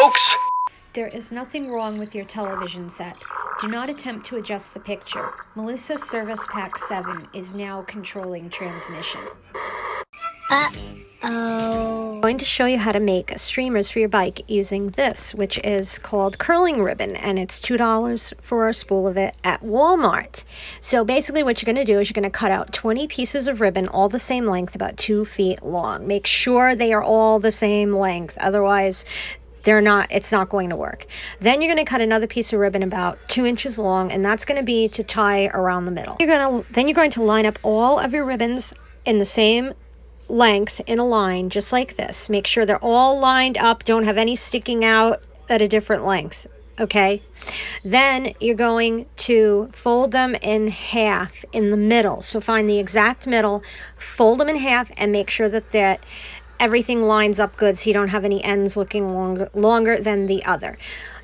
folks. There is nothing wrong with your television set. Do not attempt to adjust the picture. Melissa Service Pack 7 is now controlling transmission. I'm going to show you how to make streamers for your bike using this, which is called curling ribbon, and it's $2 for a spool of it at Walmart. So basically what you're going to do is you're going to cut out 20 pieces of ribbon, all the same length, about 2 feet long. Make sure they are all the same length, otherwise it's not going to work. Then you're going to cut another piece of ribbon about 2 inches long, and that's going to be to tie around the middle. Then you're going to line up all of your ribbons in the same length in a line, just like this. Make sure they're all lined up, don't have any sticking out at a different length. Okay, then you're going to fold them in half in the middle. So find the exact middle, fold them in half, and make sure that everything lines up good so you don't have any ends looking longer than the other.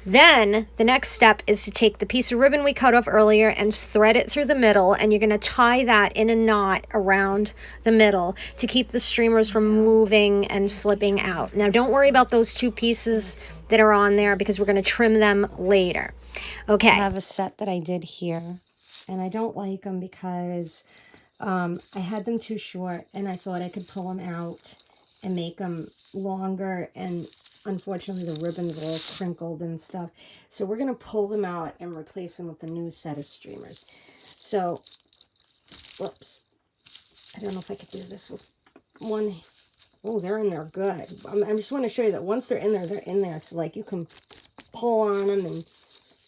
Then the next step is to take the piece of ribbon we cut off earlier and thread it through the middle, and you're going to tie that in a knot around the middle to keep the streamers from moving and slipping out. Now don't worry about those 2 pieces that are on there because we're going to trim them later. Okay. I have a set that I did here, and I don't like them because I had them too short, and I thought I could pull them out and make them longer, and unfortunately the ribbon's all crinkled and stuff. So we're going to pull them out and replace them with a new set of streamers. So, whoops. I don't know if I could do this with one. Oh, they're in there good. I just want to show you that once they're in there, they're in there. So, like, you can pull on them and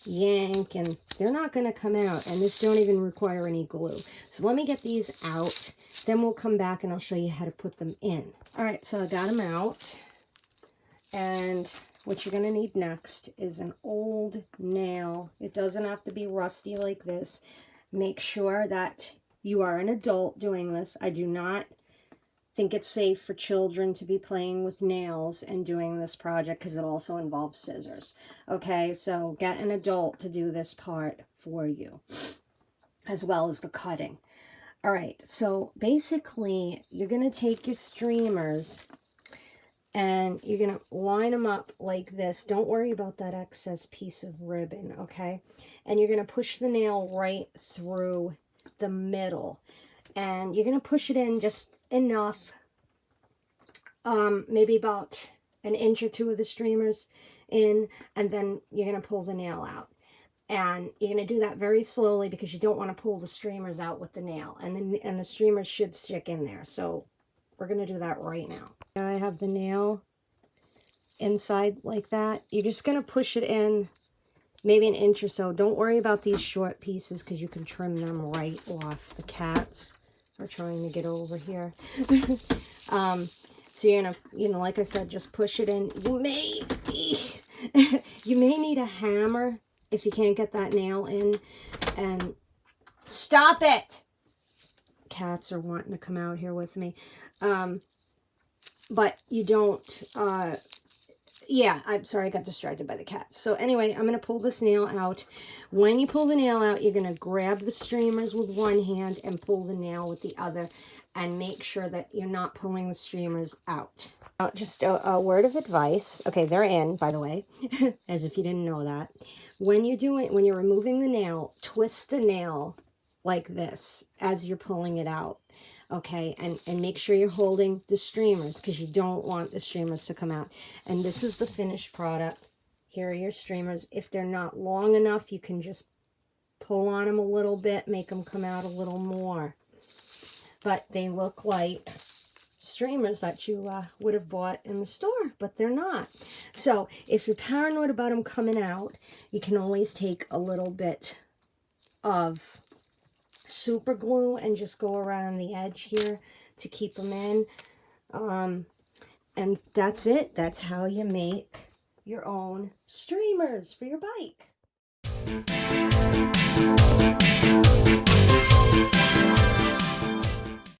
yank, and they're not going to come out. And this don't even require any glue. So let me get these out. Then we'll come back and I'll show you how to put them in. All right, so I got them out. And what you're going to need next is an old nail. It doesn't have to be rusty like this. Make sure that you are an adult doing this. I do not think it's safe for children to be playing with nails and doing this project because it also involves scissors. Okay, so get an adult to do this part for you, as well as the cutting. All right, so basically you're going to take your streamers and you're going to line them up like this. Don't worry about that excess piece of ribbon, okay? And you're going to push the nail right through the middle. And you're going to push it in just enough, maybe about 1 inch or 2 of the streamers in, and then you're going to pull the nail out. And you're going to do that very slowly because you don't want to pull the streamers out with the nail. And the streamers should stick in there. So we're going to do that right now. I have the nail inside like that. You're just going to push it in maybe 1 inch or so. Don't worry about these short pieces because you can trim them right off. The cats are trying to get over here. So you're going to, like I said, just push it in. You may need a hammer if you can't get that nail in. And stop it! Cats are wanting to come out here with me. But you don't, yeah, I'm sorry, I got distracted by the cats. So anyway, I'm going to pull this nail out. When you pull the nail out, you're going to grab the streamers with one hand and pull the nail with the other, and make sure that you're not pulling the streamers out. Now, just a word of advice. Okay, they're in, by the way, as if you didn't know that. When you're removing the nail, twist the nail like this as you're pulling it out. Okay, and make sure you're holding the streamers because you don't want the streamers to come out. And this is the finished product. Here are your streamers. If they're not long enough, you can just pull on them a little bit, make them come out a little more. But they look like streamers that you would have bought in the store, but they're not. So if you're paranoid about them coming out, you can always take a little bit of super glue and just go around the edge here to keep them in. And that's it. That's how you make your own streamers for your bike.